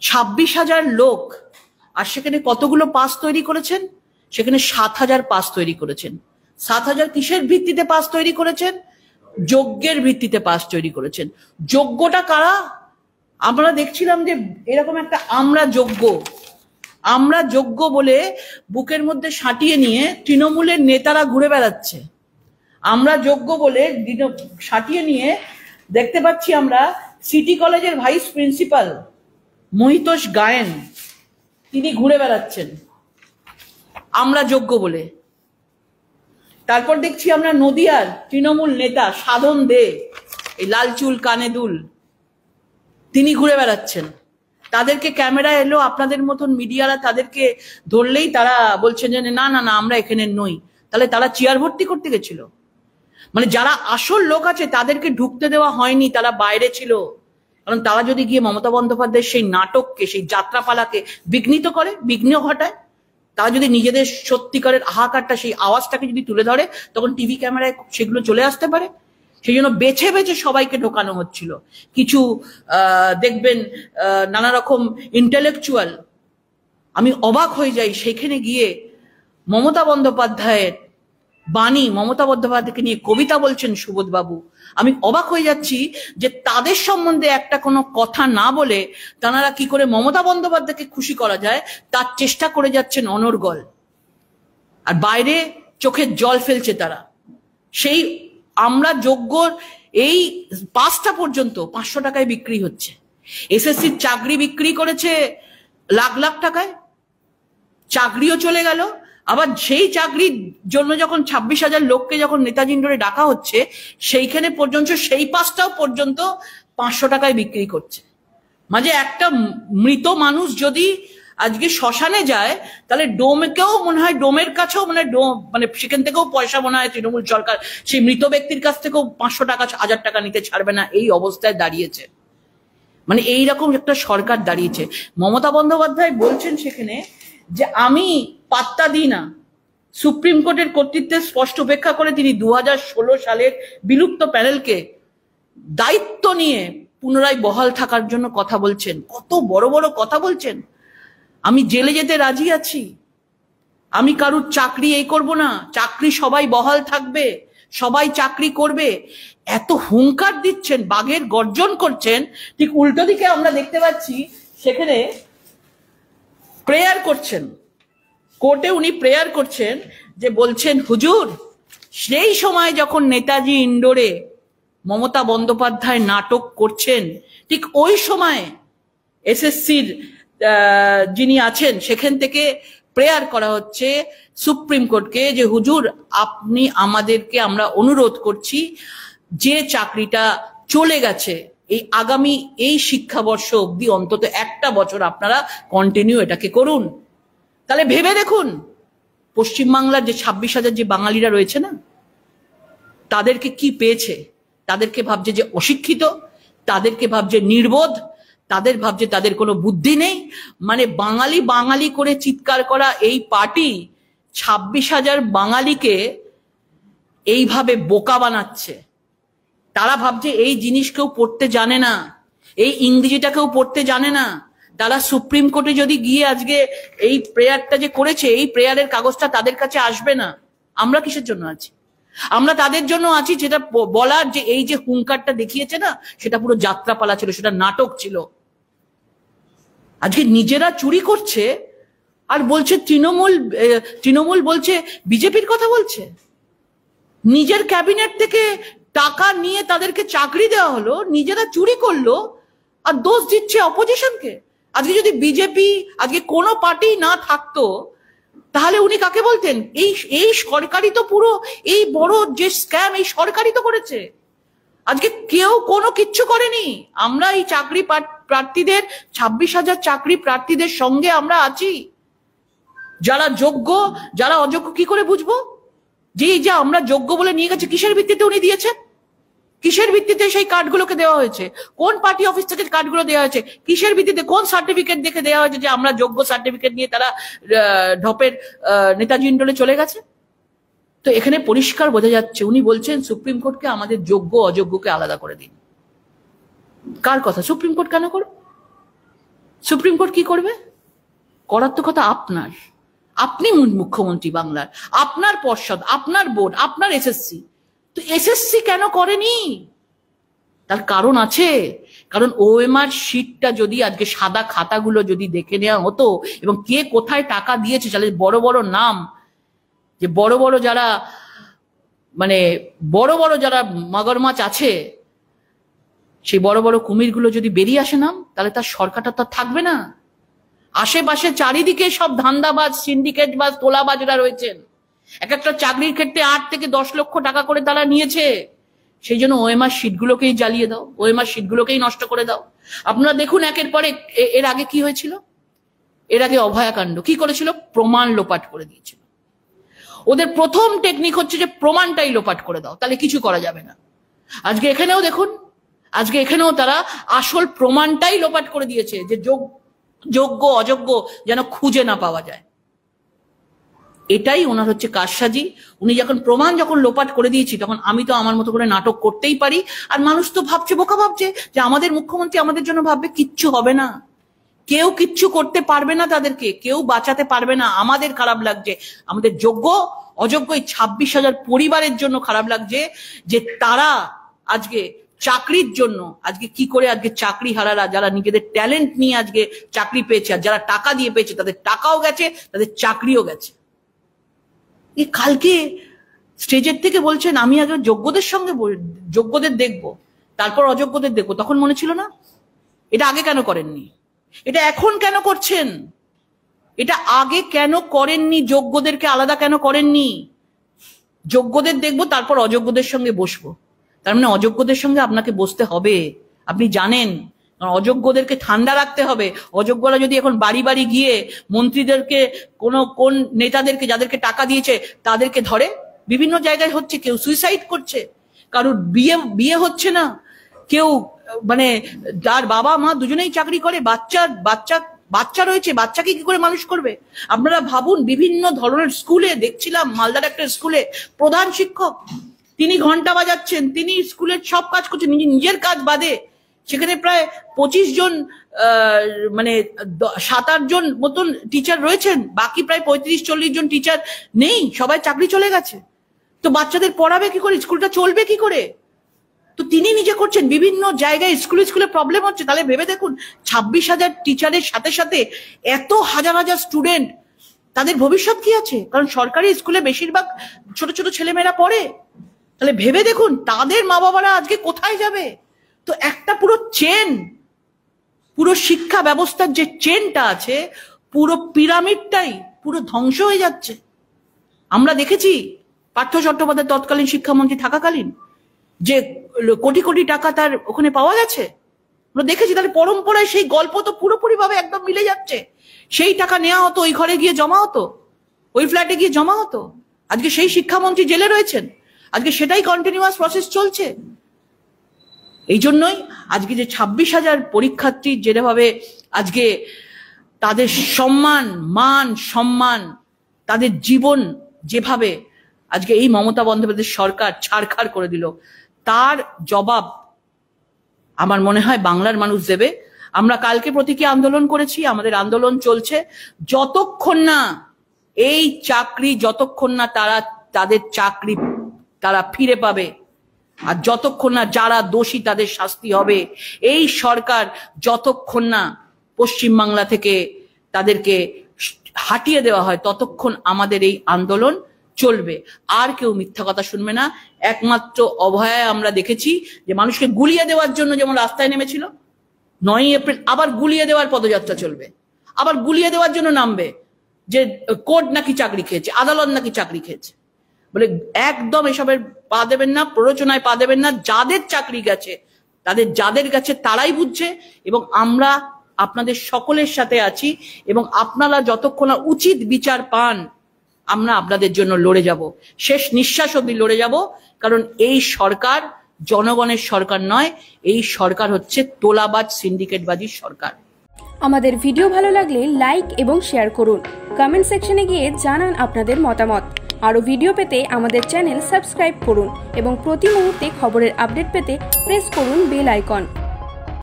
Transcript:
26,000 লোক, আর সেখানে কতগুলো পাস তৈরি করেছেন? সেখানে 7,000 পাস তৈরি করেছেন। 7,000 কিসের ভিত্তিতে পাস তৈরি করেছেন? যোগ্যের ভিত্তিতে পাস তৈরি করেছেন। যোগ্যটা কারা? আমরা দেখছিলাম যে এরকম একটা আমরা যোগ্য বলে বুকের মধ্যে সাঁটিয়ে নিয়ে তৃণমূলের নেতারা ঘুরে বেড়াচ্ছে। আমরা যোগ্য বলে সাঁটিয়ে নিয়ে দেখতে পাচ্ছি আমরা সিটি কলেজের ভাইস প্রিন্সিপাল মহিতোষ গায়েন, তিনি ঘুরে বেড়াচ্ছেন আমরা যোগ্য বলে। তারপর দেখছি আমরা নদিয়ার তৃণমূল নেতা সাধন দে, এই লাল চুল কানে দুল, তিনি ঘুরে বেড়াচ্ছেন। তাদেরকে ক্যামেরা এলো, আপনাদের মতন মিডিয়ারা তাদেরকে ধরলেই তারা বলছেন যে না না না আমরা এখানে নই। তাহলে তারা চেয়ার ভর্তি করতে গেছিল? মানে যারা আসল লোক আছে তাদেরকে ঢুকতে দেওয়া হয়নি, তারা বাইরে ছিল। কারণ তারা যদি গিয়ে মমতা বন্দ্যোপাধ্যায়ের সেই নাটককে, সেই যাত্রাপালাকে বিঘ্ন ঘটায়, তারা যদি নিজেদের সত্যিকারের হাহাকারটা, সেই আওয়াজটাকে যদি তুলে ধরে, তখন টিভি ক্যামেরায় সেগুলো চলে আসতে পারে। সেই জন্য বেছে বেছে সবাইকে ঢোকানো হচ্ছিল। কিছু দেখবেন নানা রকম ইন্টেলেকচুয়াল, আমি অবাক হয়ে যাই সেখানে গিয়ে মমতা বন্দ্যোপাধ্যায়ের বাণী, মমতা বন্দ্যোপাধ্যায়কে নিয়ে কবিতা বলছেন সুবোধবাবু। আমি অবাক হয়ে যাচ্ছি যে তাদের সম্বন্ধে একটা কোনো কথা না বলে তারা কি করে মমতা বন্দ্যোপাধ্যায়কে খুশি করা যায় তার চেষ্টা করে যাচ্ছেন অনর্গল। আর বাইরে চোখের জল ফেলছে তারা। সেই আমরা যোগ্যর এই পাসটা পর্যন্ত 500 টাকায় বিক্রি হচ্ছে। এসএসসির চাকরি বিক্রি করেছে লাখ লাখ টাকায়, চাকরিও চলে গেল। আবার সেই চাকরির জন্য যখন 26,000 লোককে যখন নেতাজি ইন্ডোরে ডাকা হচ্ছে, সেইখানে পর্যন্ত সেই পাসটাও পর্যন্ত 500 টাকায় বিক্রি করছে। মাঝে একটা মৃত মানুষ যদি আজকে শ্মশানে যায়, তাহলে ডোমকেও মনে হয়, ডোমের কাছেও মানে সেখান থেকেও পয়সা মনে হয় তৃণমূল সরকার সেই মৃত ব্যক্তির কাছ থেকেও 500 টাকা 1,000 টাকা নিতে ছাড়বে না। এই অবস্থায় দাঁড়িয়েছে, মানে এইরকম একটা সরকার দাঁড়িয়েছে। মমতা বন্দ্যোপাধ্যায় বলছেন সেখানে যে আমি পাত্তা দিই না। সুপ্রিম কোর্টের কর্তৃত্বের স্পষ্ট উপেক্ষা করে তিনি 2016 সালের বিলুপ্ত প্যানেলকে দায়িত্ব নিয়ে পুনরায় বহাল থাকার জন্য কথা বলছেন। কত বড় বড় কথা বলছেন। আমি জেলে যেতে রাজি আছি, আমি কারুর চাকরি করব না, চাকরি সবাই বহাল থাকবে, সবাই চাকরি করবে, এত হুঙ্কার দিচ্ছেন, বাঘের গর্জন করছেন। ঠিক উল্টো দিকে আমরা দেখতে পাচ্ছি সেখানে প্রেয়ার করছেন, কোর্টে উনি প্রেয়ার করছেন, যে বলছেন হুজুর সেই সময় যখন নেতাজি ইন্ডোরে মমতা বন্দ্যোপাধ্যায় নাটক করছেন, ঠিক ওই সময় এসএসসির যিনি আছেন সেখান থেকে প্রেয়ার করা হচ্ছে সুপ্রিম কোর্টকে, যে হুজুর আপনি আমাদেরকে, আমরা অনুরোধ করছি যে চাকরিটা চলে গেছে এই আগামী এই শিক্ষাবর্ষ অবধি অন্তত একটা বছর আপনারা কন্টিনিউ এটাকে করুন। তাহলে ভেবে দেখুন, পশ্চিমবাংলার যে 26,000 যে বাঙালিরা রয়েছে না, তাদেরকে কি পেয়েছে? তাদেরকে ভাবছে যে অশিক্ষিত, তাদেরকে ভাবছে নির্বোধ, তাদের ভাবছে তাদের কোনো বুদ্ধি নেই। মানে বাঙালি বাঙালি করে চিৎকার করা এই পার্টি 26,000 বাঙালিকে এইভাবে বোকা বানাচ্ছে। তারা ভাবছে এই জিনিস কেউ পড়তে জানে না, এই ইংরেজিটা কেউ পড়তে জানে না। তারা সুপ্রিম কোর্টে যদি গিয়ে আজকে এই প্রেয়ারটা যে করেছে, এই প্রেয়ারের কাগজটা তাদের কাছে আসবে না। আমরা কিসের জন্য আছি? আমরা তাদের জন্য আছি যেটা বলার, যে এই যে হুঙ্কারটা দেখিয়েছে না, সেটা পুরো যাত্রাপালা ছিল, সেটা নাটক ছিল। আজকে নিজেরা চুরি করছে আর বলছে তৃণমূল বলছে বিজেপির কথা বলছে। নিজের ক্যাবিনেট থেকে টাকা নিয়ে তাদেরকে চাকরি দেওয়া হলো, নিজেরা চুরি করলো, আর দোষ দিচ্ছে অপোজিশনকে। আজকে যদি বিজেপি, আজকে কোনো পার্টি না থাকতো, তাহলে উনি কাকে বলতেন? এই সরকারই তো পুরো এই বড় যে স্ক্যাম, এই সরকারই তো করেছে। আজকে কেউ কোনো কিচ্ছু করেনি। আমরা এই চাকরি প্রার্থীদের, 26,000 চাকরি প্রার্থীদের সঙ্গে আমরা আছি। যারা যোগ্য, যারা অযোগ্য কি করে বুঝবো? যে আমরা যোগ্য বলে নিয়ে গেছে, কিসের ভিত্তিতে উনি দিয়েছেন? কিসের ভিত্তিতে সেই কার্ডগুলোকে দেওয়া হয়েছে? কোন পার্টি অফিস থেকে কার্ডগুলো দেওয়া হয়েছে? কিসের ভিত্তিতে, কোন সার্টিফিকেট দেখে দেওয়া হয়েছে যে আমরা যোগ্য সার্টিফিকেট নিয়ে তারা ঢপের নেতাজি ইন্ডোরে চলে গেছে? তো এখানে পরিষ্কার বোঝা যাচ্ছে উনি বলছেন সুপ্রিম কোর্টকে আমাদের যোগ্য অযোগ্যকে আলাদা করে দিন। কার কথা? সুপ্রিম কোর্ট কেন করবে? সুপ্রিম কোর্ট কি করবে? করার তো কথা আপনার, আপনি মুখ্যমন্ত্রী বাংলার, আপনার পর্ষদ, আপনার বোর্ড, আপনার এসএসসি। তো এসএসসি কেন করেনি? তার কারণ আছে। কারণ ওএমআর শিটটা যদি আজকে সাদা খাতাগুলো যদি দেখে নেওয়া হতো এবং কে কোথায় টাকা দিয়েছে, তাহলে বড় বড় নাম, যে বড় বড় যারা মানে বড় বড় যারা মগরমাছ আছে, সেই বড় বড় কুমিরগুলো যদি বেরিয়ে আসে নাম, তাহলে তার সরকারটা তো থাকবে না। আশেপাশে চারিদিকে সব ধান্দাবাজ, সিন্ডিকেটবাজ, তোলাবাজরা রয়েছেন। এক একটা চাকরির ক্ষেত্রে 8 থেকে 10 লক্ষ টাকা করে তারা নিয়েছে। সেই জন্য ওএমআর শিটগুলোকেই জ্বালিয়ে দাও, ওএমআর শিটগুলোকেই নষ্ট করে দাও। আপনারা দেখুন একের পর এক। এর আগে কি হয়েছিল? এর আগে অভয়াকাণ্ড কি করেছিল? প্রমাণ লোপাট করে দিয়েছিল। ওদের প্রথম টেকনিক হচ্ছে যে প্রমাণটাই লোপাট করে দাও, তাহলে কিছু করা যাবে না। আজকে এখানেও দেখুন, আজকে এখানেও তারা আসল প্রমাণটাই লোপাট করে দিয়েছে, যে যোগ্য অযোগ্য যেন খুঁজে না পাওয়া যায়। এটাই ওনার হচ্ছে কারসাজি। উনি যখন প্রমাণ লোপাট করে দিয়েছি, তখন আমি তো আমার মতো করে নাটক করতেই পারি। আর মানুষ তো ভাবছে, বোকা ভাবছে যে আমাদের মুখ্যমন্ত্রী আমাদের জন্য ভাববে। কিচ্ছু হবে না, কেউ কিচ্ছু করতে পারবে না, তাদেরকে কেউ বাঁচাতে পারবে না। আমাদের খারাপ লাগছে, আমাদের যোগ্য অযোগ্য এই 26,000 পরিবারের জন্য খারাপ লাগছে, যে তারা আজকে চাকরির জন্য আজকে কি করে আজকে চাকরি হারারা, যারা নিজেদের ট্যালেন্ট নিয়ে আজকে চাকরি পেয়েছে, আর যারা টাকা দিয়ে পেয়েছে, তাদের টাকাও গেছে, তাদের চাকরিও গেছে। এই কালকে স্টেজের থেকে বলছেন আমি আগে যোগ্যদের দেখবো, তারপর অযোগ্যদের দেখবো। তখন মনে ছিল না? এটা আগে কেন করেননি? এটা এখন কেন করছেন? এটা আগে কেন করেননি? যোগ্যদেরকে আলাদা কেন করেননি? যোগ্যদের দেখবো, তারপর অযোগ্যদের সঙ্গে বসবো। তার মানে অযোগ্যদের সঙ্গে আপনাকে বসতে হবে, আপনি জানেন। অযোগ্যদেরকে ঠান্ডা রাখতে হবে। অযোগ্যরা যদি এখন বাড়ি বাড়ি গিয়ে মন্ত্রীদেরকে, কোন নেতাদেরকে, যাদেরকে টাকা দিয়েছে তাদেরকে ধরে, বিভিন্ন জায়গায় হচ্ছে, কেউ সুইসাইড করছে, কারোর বিয়ে হচ্ছে না, কেউ মানে যার বাবা মা দুজনেই চাকরি করে, বাচ্চা রয়েছে, বাচ্চাকে কি করে মানুষ করবে? আপনারা ভাবুন, বিভিন্ন ধরনের স্কুলে দেখছিলাম, মালদার একটা স্কুলে প্রধান শিক্ষক, তিনি ঘন্টা বাজাচ্ছেন, তিনি স্কুলের সব কাজ করছেন, নিজের কাজ বাদে। সেখানে প্রায় 25 জন মানে 7-8 জন মতন টিচার রয়েছেন, বাকি প্রায় 35-40 জন টিচার নেই, সবাই চাকরি চলে গেছে। তো বাচ্চাদের পড়াবে কি করে? স্কুলটা চলবে কি করে? তো তিনি নিজে করছেন। বিভিন্ন জায়গায় স্কুলে প্রবলেম হচ্ছে। তাহলে ভেবে দেখুন, 26,000 টিচারের সাথে সাথে এত হাজার হাজার স্টুডেন্ট, তাদের ভবিষ্যৎ কি আছে? কারণ সরকারি স্কুলে বেশিরভাগ ছোট ছোট ছেলেমেয়েরা পড়ে। তাহলে ভেবে দেখুন তাদের মা বাবারা আজকে কোথায় যাবে? তো একটা পুরো চেন, পুরো শিক্ষা ব্যবস্থার যে চেনটা আছে, পুরো পিরামিডটাই পুরো ধ্বংস হয়ে যাচ্ছে। আমরা দেখেছি পার্থ চট্টোপাধ্যায় তৎকালীন শিক্ষামন্ত্রী থাকাকালীন যে কোটি কোটি টাকা তার ওখানে পাওয়া গেছে, আমরা দেখেছি। তাহলে পরম্পরায় সেই গল্প তো পুরোপুরি ভাবে একদম মিলে যাচ্ছে। সেই টাকা নেওয়া হতো, ওই ঘরে গিয়ে জমা হতো, ওই ফ্ল্যাটে গিয়ে জমা হতো। আজকে সেই শিক্ষামন্ত্রী জেলে রয়েছেন, আজকে সেটাই কন্টিনিউয়াস প্রসেস চলছে। এই জন্যই আজকে যে 26,000 পরীক্ষার্থী যেভাবে আজকে তাদের মান সম্মান, তাদের জীবন যেভাবে আজকে এই মমতা বন্দ্যোপাধ্যায়ের সরকার ছাড়খাড় করে দিল, তার জবাব আমার মনে হয় বাংলার মানুষ দেবে। আমরা কালকে প্রতীকী আন্দোলন করেছি, আমাদের আন্দোলন চলছে। যতক্ষণ না এই চাকরি, যতক্ষণ না তাদের চাকরি তারা ফিরে পাবে, আর যতক্ষণ না যারা দোষী তাদের শাস্তি হবে, এই সরকার যতক্ষণ না পশ্চিমবাংলা থেকে তাদেরকে হাটিয়ে দেওয়া হয়, ততক্ষণ আমাদের এই আন্দোলন চলবে। আর কেউ মিথ্যা কথা শুনবে না। একমাত্র অভয়ায় আমরা দেখেছি যে মানুষকে গুলিয়ে দেওয়ার জন্য যেমন রাস্তায় নেমেছিল, 9ই এপ্রিল আবার গুলিয়ে দেওয়ার পদযাত্রা চলবে, আবার গুলিয়ে দেওয়ার জন্য নামবে, যে কোর্ট নাকি চাকরি খেয়েছে, আদালত নাকি চাকরি খেয়েছে বলে। একদম এসবের পা দেবেন না, প্ররোচনায় পা দেবেন না। যাদের চাকরি গেছে, যাদের গেছে তারাই বুঝছে, এবং আমরা আপনাদের সকলের সাথে আছি, এবং আপনারা যতক্ষণ উচিত বিচার পান, আমরা আপনাদের জন্য লড়ে যাব, শেষ নিঃশ্বাস অবধি লড়ে যাব। কারণ এই সরকার জনগণের সরকার নয়, এই সরকার হচ্ছে তোলাবাজ সিন্ডিকেটবাজির সরকার। আমাদের ভিডিও ভালো লাগলে লাইক এবং শেয়ার করুন, কমেন্ট সেকশনে গিয়ে জানান আপনাদের মতামত। আরও ভিডিও পেতে আমাদের চ্যানেল সাবস্ক্রাইব করুন এবং প্রতি মুহূর্তে খবরের আপডেট পেতে প্রেস করুন বেল আইকন।